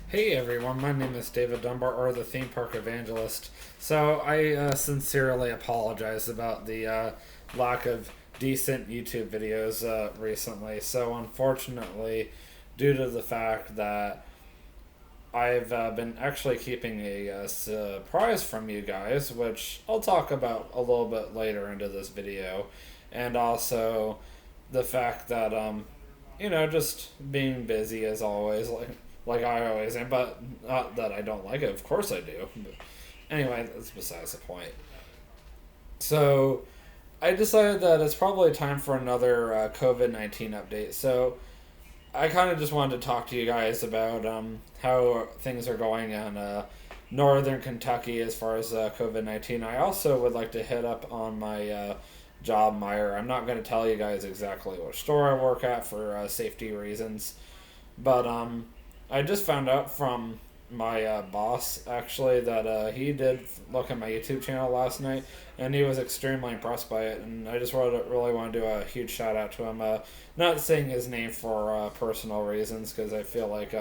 Hey everyone, my name is David Dunbar, or the Theme Park Evangelist. So I sincerely apologize about the lack of decent YouTube videos recently. So unfortunately, due to the fact that I've been actually keeping a surprise from you guys, which I'll talk about a little bit later into this video, and also the fact that just being busy as always, like I always am, but not that I don't like it. Of course I do. But anyway, that's besides the point. So I decided that it's probably time for another COVID-19 update. So I kind of just wanted to talk to you guys about how things are going in northern Kentucky as far as COVID-19. I also would like to hit up on my job, Meyer. I'm not going to tell you guys exactly what store I work at for safety reasons, but I just found out from my boss actually that he did look at my YouTube channel last night, and he was extremely impressed by it. And I just really want to do a huge shout out to him. Not saying his name for personal reasons, because I feel like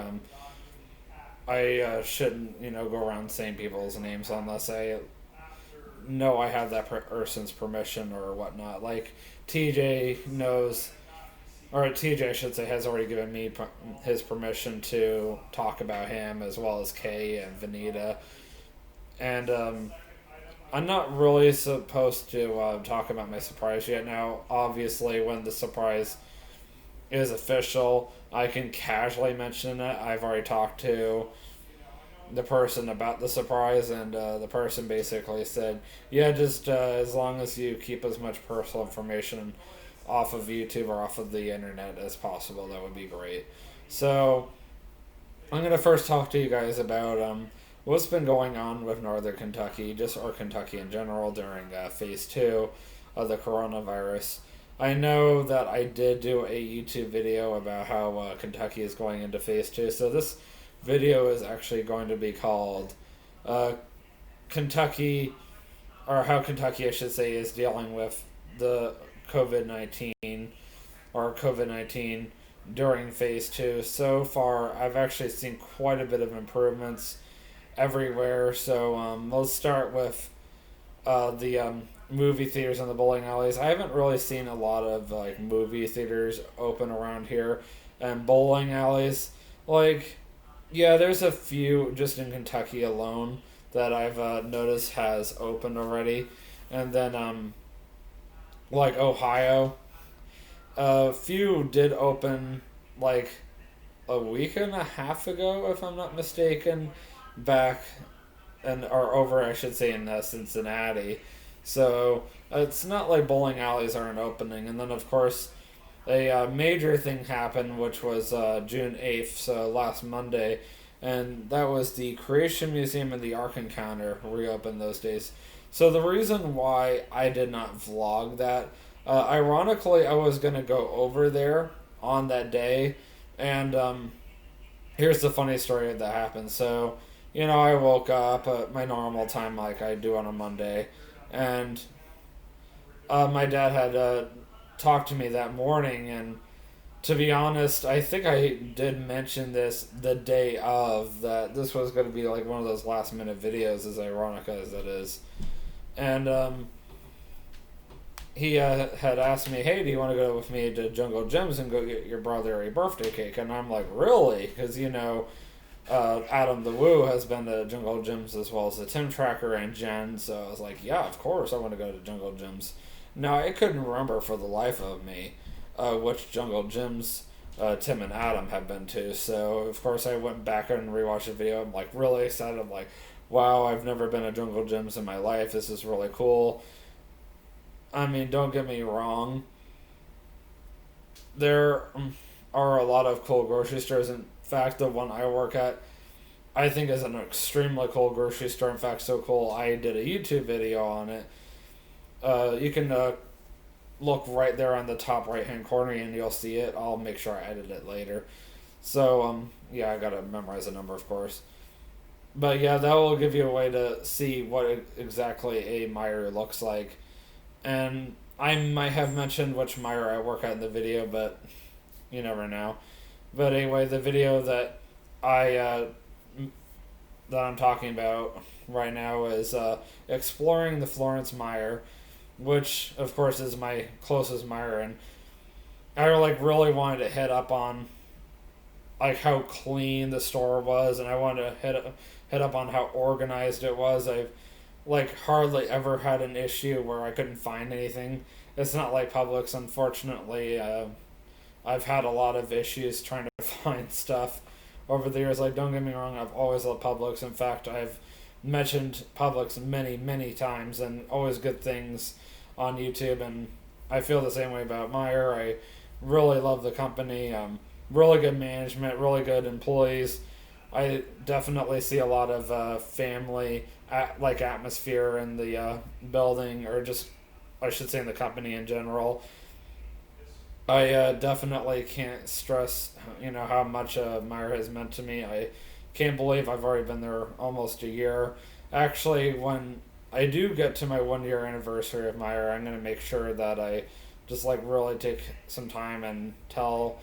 I shouldn't go around saying people's names unless I know I have that person's permission or whatnot. Like TJ knows, or TJ, I should say, has already given me his permission to talk about him, as well as Kay and Vanita. And I'm not really supposed to talk about my surprise yet. Now, obviously, when the surprise is official, I can casually mention it. I've already talked to the person about the surprise, and the person basically said, yeah, just as long as you keep as much personal information off of YouTube or off of the internet as possible, that would be great. So I'm gonna first talk to you guys about what's been going on with Northern Kentucky, just or Kentucky in general during Phase Two of the coronavirus. I know that I did do a YouTube video about how Kentucky is going into Phase Two, so this video is actually going to be called uh, Kentucky, or how Kentucky, I should say, is dealing with the COVID 19 or COVID 19 during phase two. So far, I've actually seen quite a bit of improvements everywhere. So let's start with the movie theaters and the bowling alleys. I haven't really seen a lot of like movie theaters open around here, and bowling alleys. Like, yeah, there's a few just in Kentucky alone that I've noticed has opened already, and then like Ohio, a few did open like a week and a half ago, if I'm not mistaken, back and or over, I should say, in Cincinnati. So it's not like bowling alleys aren't opening. And then of course a major thing happened, which was June 8th, so last Monday, and that was the Creation Museum and the Ark Encounter reopened those days. So the reason why I did not vlog that, ironically, I was gonna go over there on that day, and here's the funny story that happened. So, I woke up at my normal time, like I do on a Monday, and my dad had talked to me that morning, and to be honest, I think I did mention this the day of, that this was going to be like one of those last minute videos, as ironic as it is. And he had asked me, hey, do you want to go with me to Jungle Gyms and go get your brother a birthday cake? And I'm like, really? Because, Adam the Woo has been to Jungle Gyms, as well as the Tim Tracker and Jen. So I was like, yeah, of course I want to go to Jungle Gyms. Now, I couldn't remember for the life of me which Jungle Gyms Tim and Adam have been to. So, of course, I went back and rewatched the video. I'm like really excited. I'm like, wow, I've never been to Jungle Gyms in my life. This is really cool. I mean, don't get me wrong. There are a lot of cool grocery stores. In fact, the one I work at, I think, is an extremely cool grocery store. In fact, so cool, I did a YouTube video on it. You can look right there on the top right hand corner and you'll see it. I'll make sure I edit it later. So, yeah, I gotta memorize the number, of course. But yeah, that will give you a way to see what exactly a Meyer looks like. And I might have mentioned which Meyer I work at in the video, but you never know. But anyway, the video that I that I'm talking about right now is exploring the Florence Meyer, which of course is my closest Meyer, and I like really wanted to hit up on like how clean the store was, and I wanted to hit up on how organized it was. I've like hardly ever had an issue where I couldn't find anything. It's not like Publix, unfortunately. I've had a lot of issues trying to find stuff over the years. Like, don't get me wrong, I've always loved Publix. In fact, I've mentioned Publix many, many times, and always good things on YouTube. And I feel the same way about Meyer. I really love the company. Really good management, really good employees. I definitely see a lot of family like atmosphere in the building, or just I should say in the company in general. I definitely can't stress, how much Meyer has meant to me. I can't believe I've already been there almost a year. Actually, when I do get to my 1 year anniversary of Meyer, I'm gonna make sure that I just like really take some time and tell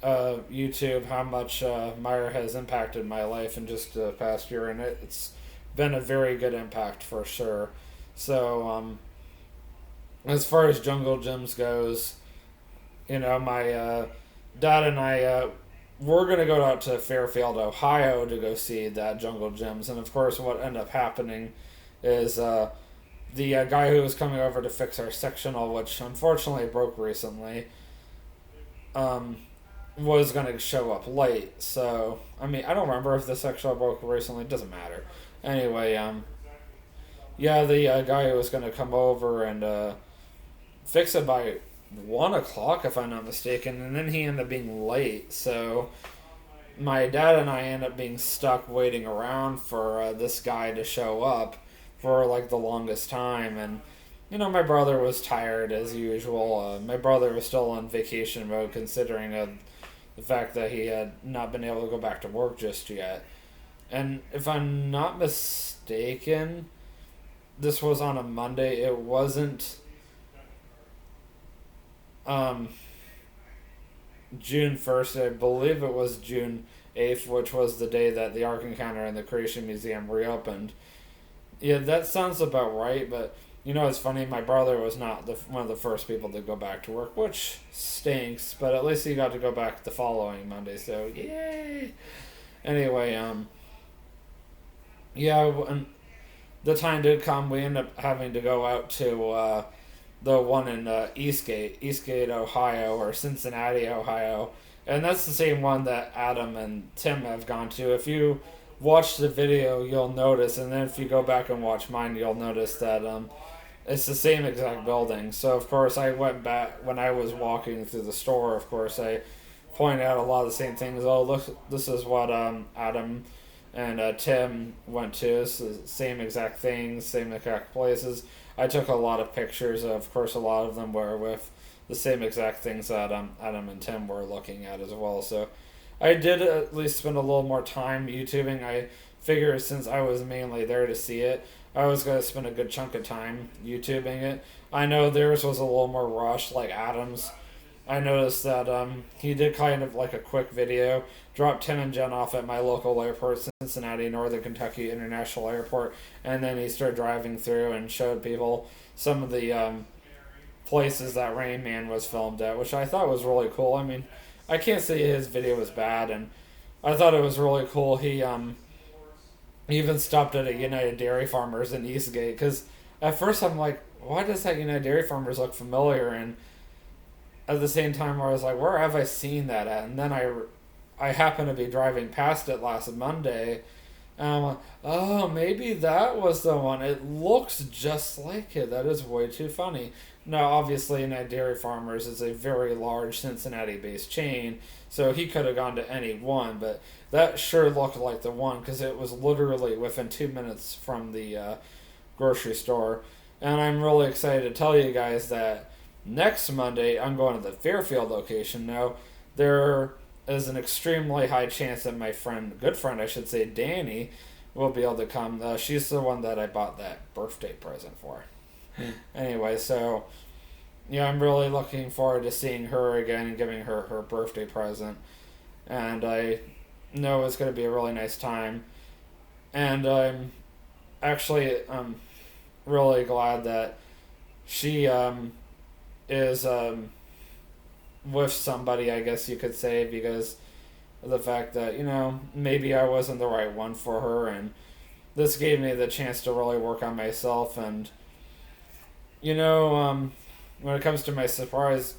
YouTube how much Meyer has impacted my life in just the past year, and it's been a very good impact for sure. So, as far as Jungle Gyms goes, my dad and I, we're going to go out to Fairfield, Ohio to go see that Jungle Gyms. And of course, what ended up happening is the guy who was coming over to fix our sectional, which unfortunately broke recently, um, was going to show up late. So, I mean, I don't remember if the sectional broke recently. It doesn't matter. Anyway, yeah, the guy who was going to come over and fix it by 1 o'clock, if I'm not mistaken, and then he ended up being late. So my dad and I ended up being stuck waiting around for this guy to show up for like the longest time, and my brother was tired as usual. My brother was still on vacation mode, considering the fact that he had not been able to go back to work just yet. And if I'm not mistaken, this was on a Monday. It wasn't um, June 1st. I believe it was June 8th, which was the day that the Ark Encounter and the Creation Museum reopened. Yeah, that sounds about right, but it's funny. My brother was not one of the first people to go back to work, which stinks. But at least he got to go back the following Monday, so yay! Anyway, yeah, when the time did come, we ended up having to go out to the one in Eastgate, Ohio, or Cincinnati, Ohio, and that's the same one that Adam and Tim have gone to. If you watch the video, you'll notice, and then if you go back and watch mine, you'll notice that it's the same exact building. So of course, I went back when I was walking through the store. Of course, I pointed out a lot of the same things. Oh, look, this is what Adam and Tim went to. It's the same exact things, same exact places. I took a lot of pictures. Of course, a lot of them were with the same exact things that Adam and Tim were looking at as well. So I did at least spend a little more time YouTubing. I figured since I was mainly there to see it, I was going to spend a good chunk of time YouTubing it. I know theirs was a little more rushed, like Adam's. I noticed that he did kind of like a quick video, dropped Tim and Jen off at my local airport, Cincinnati, Northern Kentucky International Airport, and then he started driving through and showed people some of the places that Rain Man was filmed at, which I thought was really cool. I mean, I can't say his video was bad, and I thought it was really cool. He even stopped at a United Dairy Farmers in Eastgate, because at first I'm like, why does that United Dairy Farmers look familiar? And at the same time, I was like, where have I seen that at? And then I happened to be driving past it last Monday, and I'm like, oh, maybe that was the one. It looks just like it. That is way too funny. Now, obviously, United Dairy Farmers is a very large Cincinnati-based chain, so he could have gone to any one, but that sure looked like the one, because it was literally within 2 minutes from the grocery store. And I'm really excited to tell you guys that next Monday, I'm going to the Fairfield location. Now, there is an extremely high chance that my good friend, I should say, Danny, will be able to come. She's the one that I bought that birthday present for. Anyway, so, yeah, I'm really looking forward to seeing her again and giving her her birthday present. And I know it's going to be a really nice time. And I'm actually really glad that she is with somebody, I guess you could say, because of the fact that, maybe I wasn't the right one for her, and this gave me the chance to really work on myself. And, when it comes to my surprise,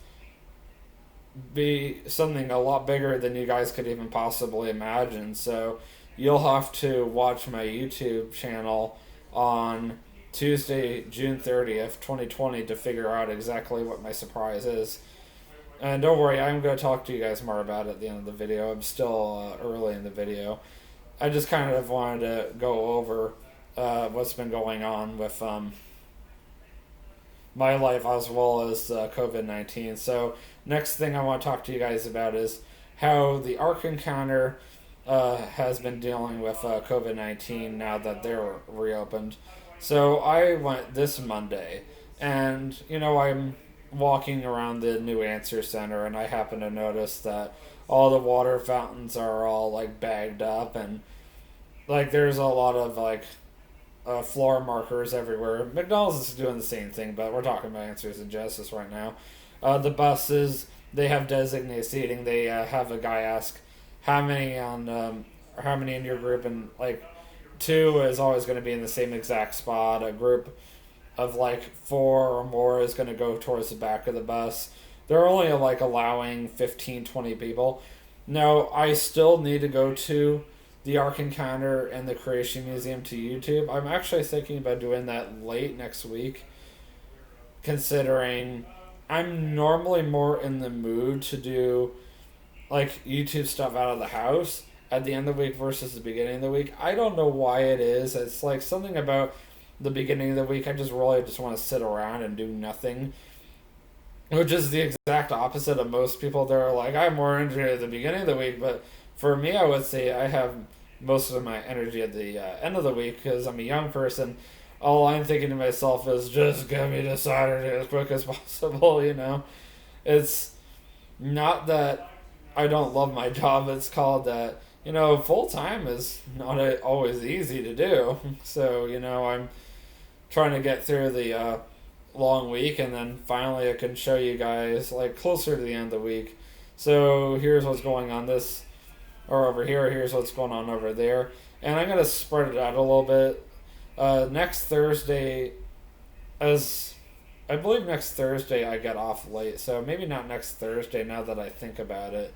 be something a lot bigger than you guys could even possibly imagine. So you'll have to watch my YouTube channel on Tuesday, June 30th, 2020 to figure out exactly what my surprise is. And don't worry, I'm going to talk to you guys more about it at the end of the video. I'm still early in the video. I just kind of wanted to go over what's been going on with my life as well as COVID-19. So next thing I want to talk to you guys about is how the Ark Encounter has been dealing with COVID-19 now that they're reopened. So I went this Monday, and I'm walking around the New Answer Center, and I happen to notice that all the water fountains are all like bagged up, and like there's a lot of like floor markers everywhere. McDonald's is doing the same thing, but we're talking about Answers in Justice right now. The buses, they have designated seating. They have a guy ask how many how many in your group, and like two is always going to be in the same exact spot. A group of like four or more is going to go towards the back of the bus. They're only like allowing 15, 20 people. Now, I still need to go to the Ark Encounter and the Creation Museum to YouTube. I'm actually thinking about doing that late next week, considering I'm normally more in the mood to do like YouTube stuff out of the house at the end of the week versus the beginning of the week. I don't know why it is. It's like something about the beginning of the week. I just really just want to sit around and do nothing, which is the exact opposite of most people. They're like, I'm more energy at the beginning of the week, but for me, I would say I have most of my energy at the end of the week because I'm a young person. All I'm thinking to myself is just get me to Saturday as quick as possible. It's not that I don't love my job. It's called that full time is not always easy to do. So I'm trying to get through the long week, and then finally I can show you guys like closer to the end of the week. So here's what's going on this or over here. Here's what's going on over there, and I'm gonna spread it out a little bit. Next Thursday, as I believe next Thursday I get off late, so maybe not next Thursday. Now that I think about it,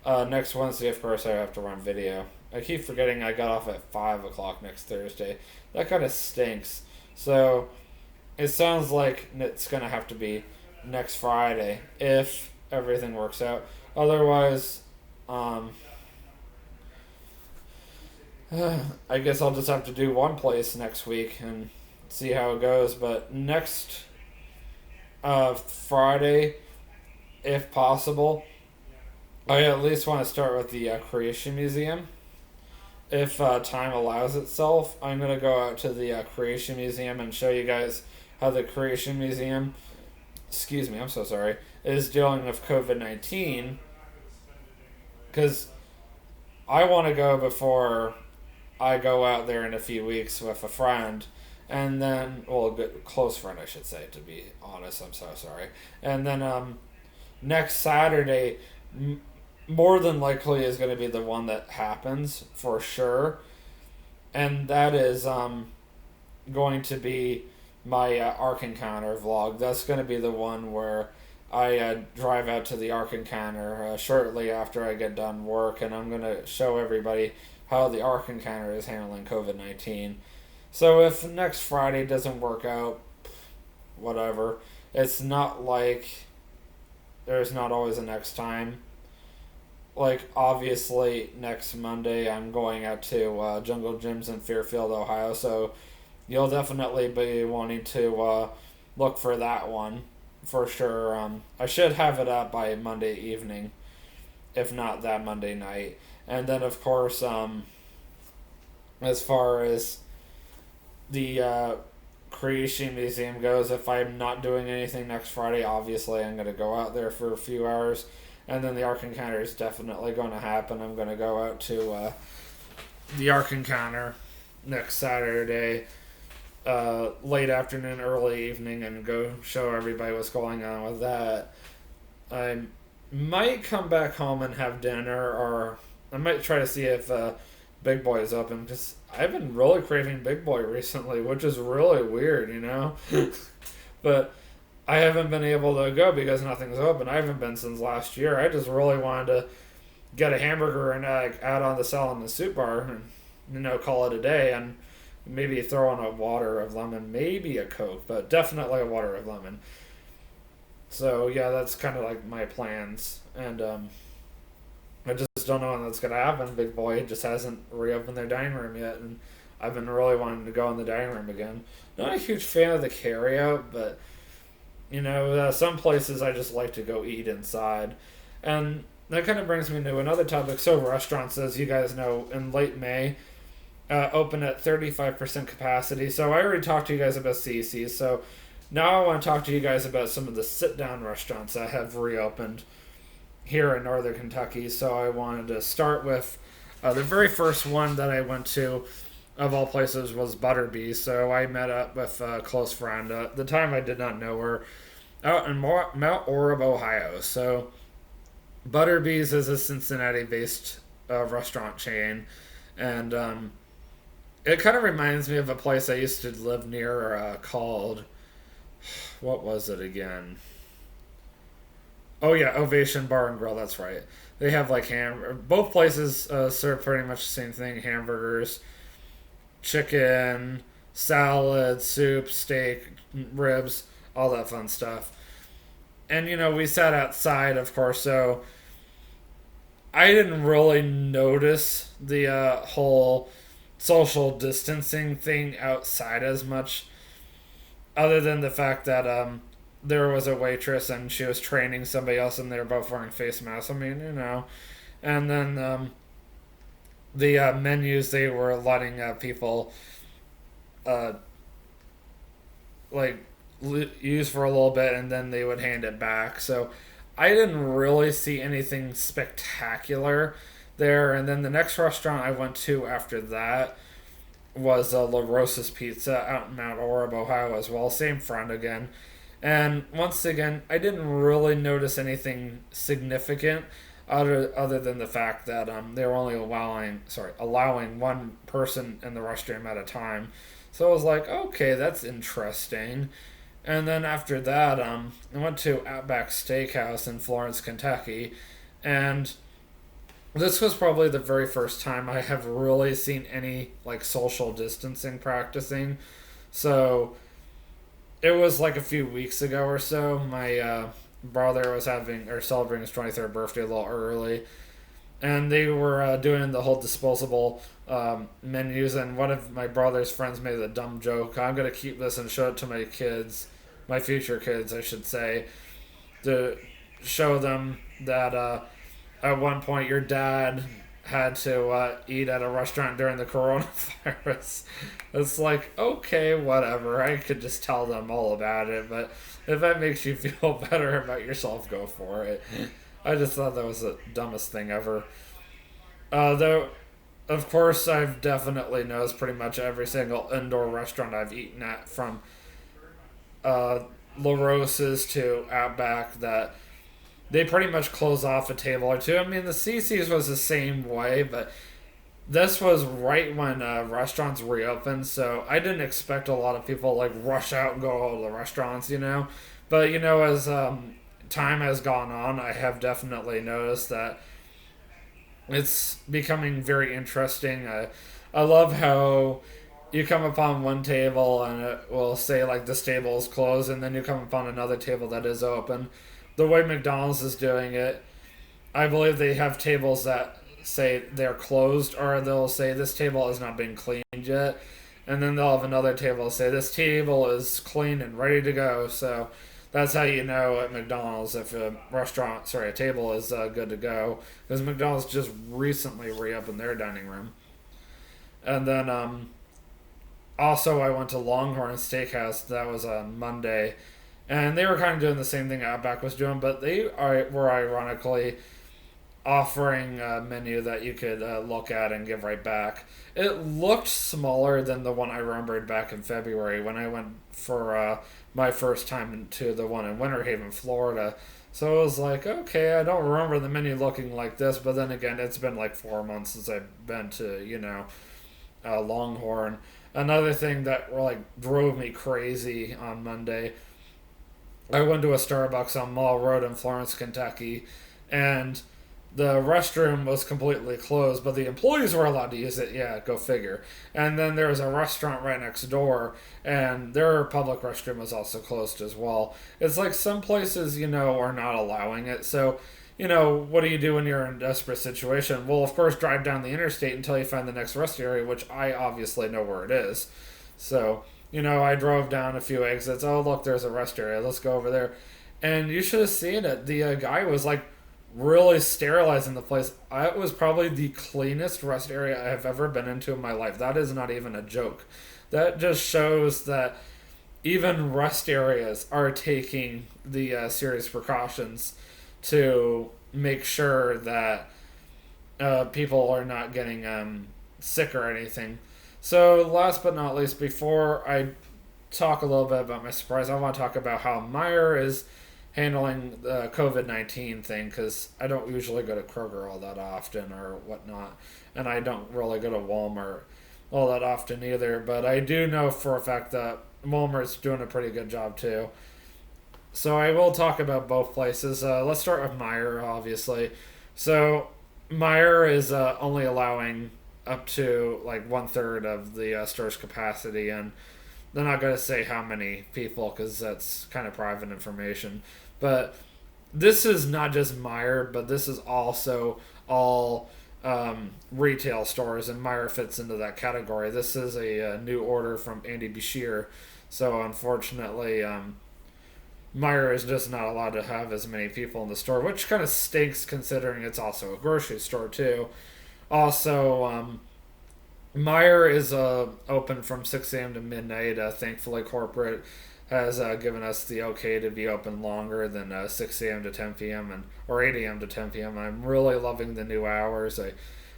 next Wednesday, of course, I have to run video. I keep forgetting I got off at 5 o'clock next Thursday. That kind of stinks. So it sounds like it's gonna have to be next Friday if everything works out. Otherwise, I guess I'll just have to do one place next week and see how it goes. But next Friday, if possible, I at least want to start with the Creation Museum. If time allows itself, I'm going to go out to the Creation Museum and show you guys how the Creation Museum, excuse me, I'm so sorry, is dealing with COVID-19. Because I want to go before I go out there in a few weeks with a friend, and then, well, a good, close friend, I should say, to be honest. I'm so sorry. And then next Saturday, more than likely is going to be the one that happens for sure, and that is going to be my Ark Encounter vlog. That's going to be the one where I drive out to the Ark Encounter shortly after I get done work, and I'm going to show everybody how the Ark Encounter is handling COVID-19. So if next Friday doesn't work out, whatever. It's not like there's not always a next time. Like, obviously, next Monday I'm going out to Jungle Gyms in Fairfield, Ohio, so you'll definitely be wanting to look for that one for sure. I should have it up by Monday evening, if not that Monday night. And then, of course, as far as the Creation Museum goes, if I'm not doing anything next Friday, obviously I'm going to go out there for a few hours And then the Ark Encounter is definitely going to happen. I'm going to go out to the Ark Encounter next Saturday, late afternoon, early evening, and go show everybody what's going on with that. I might come back home and have dinner, or I might try to see if Big Boy is open, because I've been really craving Big Boy recently, which is really weird, you know? But I haven't been able to go because nothing's open. I haven't been since last year. I just really wanted to get a hamburger and add on the salad and the soup bar and, call it a day, and maybe throw on a water of lemon, maybe a Coke, but definitely a water of lemon. So yeah, that's kind of like my plans, and I just don't know when that's gonna happen. Big Boy just hasn't reopened their dining room yet, and I've been really wanting to go in the dining room again. Not a huge fan of the carryout, but some places I just like to go eat inside, and that kind of brings me to another topic. So restaurants, as you guys know, in late May, open at 35% capacity. So I already talked to you guys about CC's. So now I want to talk to you guys about some of the sit-down restaurants that have reopened here in Northern Kentucky. So I wanted to start with the very first one that I went to, of all places, was Butterbees. So I met up with a close friend. At the time, I did not know her, out in Mount Orab, Ohio. So Butterbees is a Cincinnati-based restaurant chain, and it kind of reminds me of a place I used to live near called, what was it again? Oh yeah, Ovation Bar and Grill. That's right. They have like both places serve pretty much the same thing: hamburgers, chicken, salad, soup, steak, ribs, all that fun stuff. And we sat outside, of course, so I didn't really notice the whole social distancing thing outside as much, other than the fact that there was a waitress and she was training somebody else, and they were both wearing face masks. I mean, and then the menus, they were letting people like use for a little bit, and then they would hand it back. So I didn't really see anything spectacular there. And then the next restaurant I went to after that was La Rosa's Pizza out in Mount Orab, Ohio as well. Same friend again. And once again, I didn't really notice anything significant other than the fact that they were only allowing one person in the restroom at a time. So I was like, okay, that's interesting. And then after that, I went to Outback Steakhouse in Florence, Kentucky, and this was probably the very first time I have really seen any like social distancing practicing. So it was like a few weeks ago or so. My brother was celebrating his 23rd birthday a little early, and they were doing the whole disposable menus. And one of my brother's friends made a dumb joke. I'm gonna keep this and show it to my kids, my future kids, I should say, to show them that at one point your dad had to eat at a restaurant during the coronavirus. It's like, okay, whatever. I could just tell them all about it, but if that makes you feel better about yourself, go for it. I just thought that was the dumbest thing ever. Though, of course, I've definitely noticed pretty much every single indoor restaurant I've eaten at, from La Rosa's to Outback, that they pretty much close off a table or two. I mean, the CC's was the same way, but this was right when restaurants reopened, so I didn't expect a lot of people like rush out and go to the restaurants, But as time has gone on, I have definitely noticed that it's becoming very interesting. I love how you come upon one table and it will say like this table is closed, and then you come upon another table that is open. The way McDonald's is doing it, I believe they have tables that say they're closed, or they'll say this table is not being cleaned yet, and then they'll have another table say this table is clean and ready to go. So that's how you know at McDonald's if a table is good to go, because McDonald's just recently reopened their dining room. And then also I went to Longhorn Steakhouse. That was on Monday, And they were kind of doing the same thing Outback was doing, but were ironically offering a menu that you could look at and give right back. It looked smaller than the one I remembered back in February when I went for my first time to the one in Winter Haven, Florida. So I was like, okay, I don't remember the menu looking like this, but then again, it's been like 4 months since I've been to, Longhorn. Another thing that like drove me crazy on Monday, I went to a Starbucks on Mall Road in Florence, Kentucky, and the restroom was completely closed, but the employees were allowed to use it. Yeah, go figure. And then there was a restaurant right next door, and their public restroom was also closed as well. It's like some places, are not allowing it. So, what do you do when you're in a desperate situation? Well, of course, drive down the interstate until you find the next rest area, which I obviously know where it is. So, I drove down a few exits. Oh, look, there's a rest area. Let's go over there. And you should have seen it. The guy was like, really sterilizing the place. It was probably the cleanest rest area I have ever been into in my life. That is not even a joke. That just shows that even rest areas are taking the serious precautions to make sure that people are not getting sick or anything. So, last but not least, before I talk a little bit about my surprise, I want to talk about how Meijer is handling the COVID-19 thing, because I don't usually go to Kroger all that often or whatnot, and I don't really go to Walmart all that often either, but I do know for a fact that Walmart's doing a pretty good job too. So I will talk about both places. Let's start with Meijer, obviously. So Meijer is only allowing up to like 1/3 of the store's capacity, and they're not going to say how many people because that's kind of private information. But this is not just Meijer, but this is also all retail stores, and Meijer fits into that category. This is a new order from Andy Beshear, so unfortunately, Meijer is just not allowed to have as many people in the store, which kind of stinks considering it's also a grocery store too. Also, Meijer is open from 6 a.m. to midnight. Thankfully, corporate has given us the okay to be open longer than 6 a.m. to 10 p.m. or 8 a.m. to 10 p.m. I'm really loving the new hours. I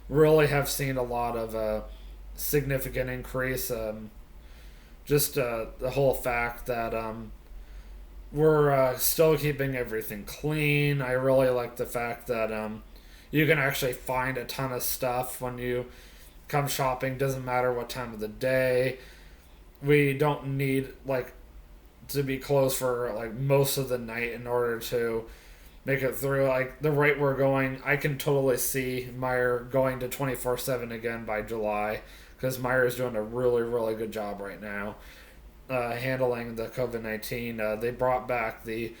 really have seen a lot of significant increase. Just the whole fact that we're still keeping everything clean. I really like the fact that you can actually find a ton of stuff when you come shopping. Doesn't matter what time of the day. We don't need like to be closed for like most of the night in order to make it through. Like the rate we're going, I can totally see Meijer going to 24/7 again by July, because Meijer is doing a really, really good job right now handling the COVID-19. They brought back the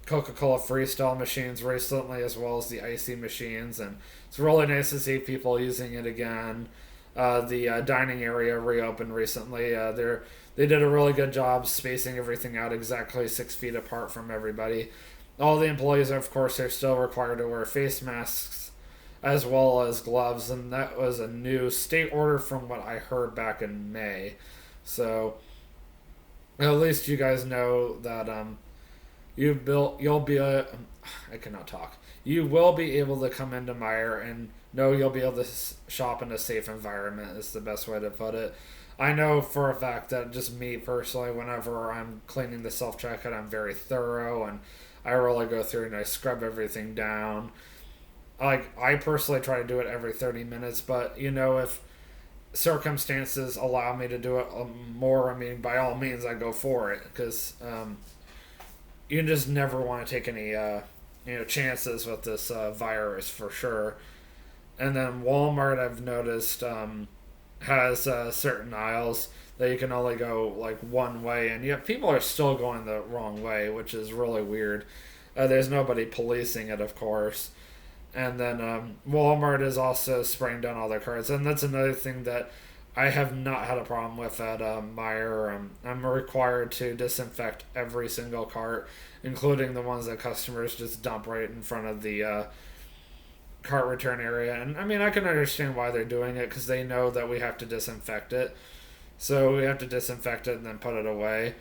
Coca-Cola Freestyle machines recently, as well as the icy machines, and it's really nice to see people using it again. The dining area reopened recently. They did a really good job spacing everything out exactly 6 feet apart from everybody. All the employees, of course, are still required to wear face masks as well as gloves, and that was a new state order from what I heard back in May. So at least you guys know that you'll be I cannot talk. You will be able to come into Meijer and know you'll be able to shop in a safe environment is the best way to put it. I know for a fact that just me personally, whenever I'm cleaning the self checkout, I'm very thorough and I really go through and I scrub everything down. Like I personally try to do it every 30 minutes, but if circumstances allow me to do it more, I mean, by all means, I go for it, because you just never want to take any chances with this virus for sure. And then Walmart, I've noticed, has certain aisles that you can only go like one way, and yet people are still going the wrong way, which is really weird. There's nobody policing it, of course. And then Walmart is also spraying down all their carts, and that's another thing that I have not had a problem with at Meijer. I'm required to disinfect every single cart, including the ones that customers just dump right in front of the cart return area. And I mean, I can understand why they're doing it, because they know that we have to disinfect it. So we have to disinfect it and then put it away.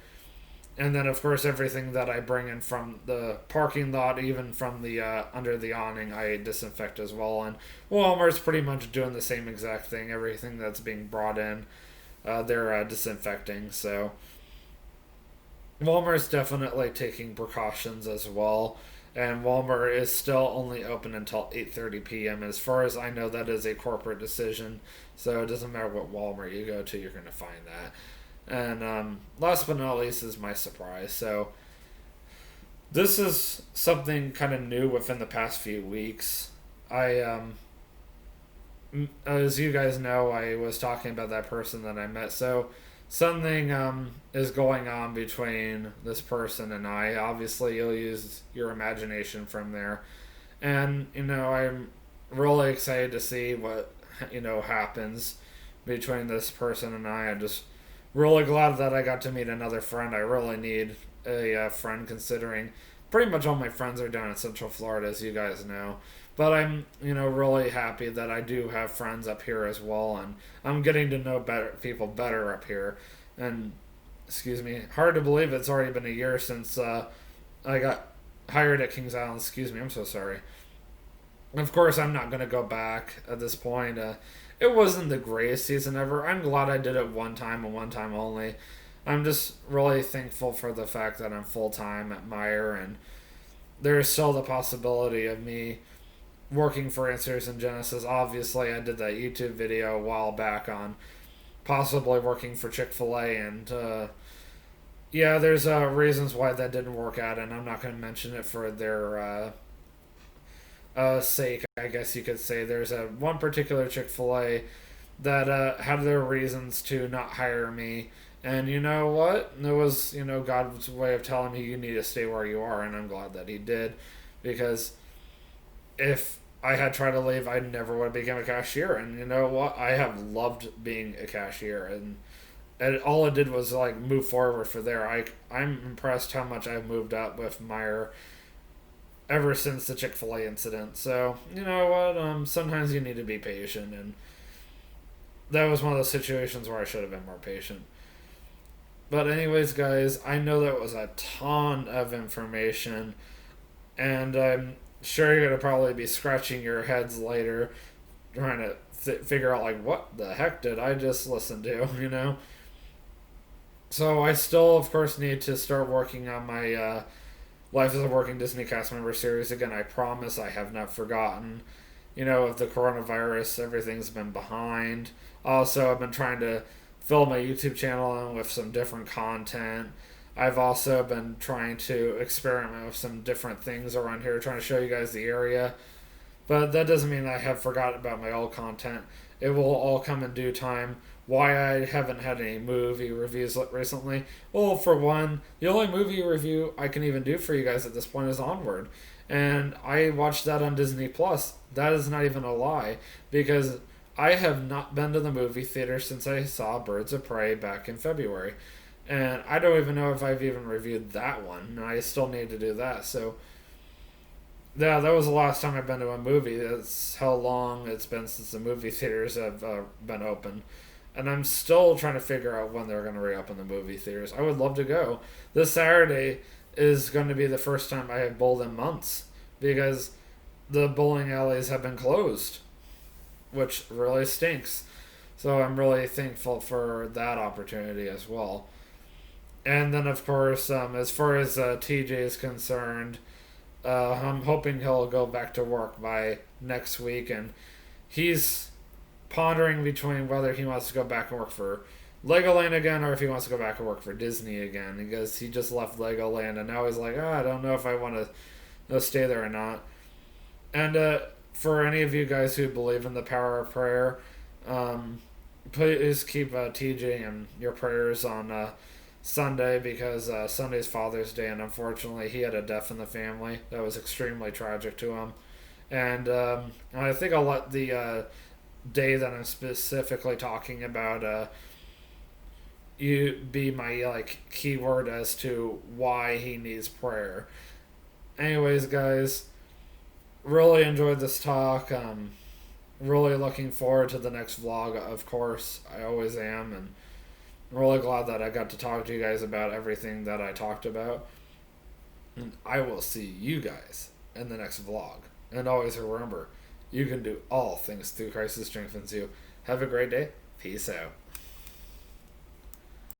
And then, of course, everything that I bring in from the parking lot, even from the under the awning, I disinfect as well. And Walmart's pretty much doing the same exact thing. Everything that's being brought in, they're disinfecting. So Walmart's definitely taking precautions as well. And Walmart is still only open until 8:30 p.m. As far as I know, that is a corporate decision. So it doesn't matter what Walmart you go to, you're going to find that. And last but not least is my surprise. So this is something kind of new within the past few weeks. As you guys know, I was talking about that person that I met. So something is going on between this person and I. Obviously, you'll use your imagination from there. And, I'm really excited to see what, happens between this person and I. I'm just really glad that I got to meet another friend. I really need a friend, considering pretty much all my friends are down in Central Florida, as you guys know. But I'm, really happy that I do have friends up here as well, and I'm getting to know people better up here. And, excuse me, hard to believe it's already been a year since I got hired at Kings Island. Excuse me, I'm so sorry. Of course, I'm not going to go back at this point. It wasn't the greatest season ever. I'm glad I did it one time and one time only. I'm just really thankful for the fact that I'm full time at Meyer, and there's still the possibility of me working for Answers in Genesis. Obviously, I did that YouTube video a while back on possibly working for Chick-fil-A, and yeah, there's reasons why that didn't work out, and I'm not going to mention it for their sake, I guess you could say. There's one particular Chick-fil-A that had their reasons to not hire me. And you know what? It was, God's way of telling me you need to stay where you are, and I'm glad that He did. Because if I had tried to leave, I never would have become a cashier. And you know what? I have loved being a cashier. And all it did was, move forward for there. I'm impressed how much I've moved up with Meyer ever since the Chick-fil-A incident. So, you know what? Sometimes you need to be patient, and that was one of those situations where I should have been more patient. But anyways, guys, I know that was a ton of information, and I'm sure you're going to probably be scratching your heads later trying to figure out, what the heck did I just listen to, So I still, of course, need to start working on my Life as a Working Disney Cast Member series. Again, I promise I have not forgotten. Of the coronavirus, everything's been behind. Also, I've been trying to fill my YouTube channel in with some different content. I've also been trying to experiment with some different things around here, trying to show you guys the area. But that doesn't mean I have forgotten about my old content. It will all come in due time. Why I haven't had any movie reviews recently? Well, for one, the only movie review I can even do for you guys at this point is Onward. And I watched that on Disney Plus. That is not even a lie, because I have not been to the movie theater since I saw Birds of Prey back in February. And I don't even know if I've even reviewed that one. And I still need to do that. So, yeah, that was the last time I've been to a movie. That's how long it's been since the movie theaters have been open. And I'm still trying to figure out when they're going to reopen the movie theaters. I would love to go. This Saturday is going to be the first time I have bowled in months, because the bowling alleys have been closed, which really stinks. So I'm really thankful for that opportunity as well. And then, of course, as far as TJ is concerned, I'm hoping he'll go back to work by next week, and he's pondering between whether he wants to go back and work for Legoland again, or if he wants to go back and work for Disney again, because he just left Legoland, and now he's like, I don't know if I want to stay there or not. And for any of you guys who believe in the power of prayer, please keep TJ in your prayers on Sunday, because Sunday's Father's Day, and unfortunately he had a death in the family that was extremely tragic to him. And I think I'll let the day that I'm specifically talking about you be my keyword as to why he needs prayer. Anyways, guys, really enjoyed this talk. Really looking forward to the next vlog, of course. I always am. And I'm really glad that I got to talk to you guys about everything that I talked about. And I will see you guys in the next vlog. And always remember, you can do all things through Christ who strengthens you. Have a great day. Peace out.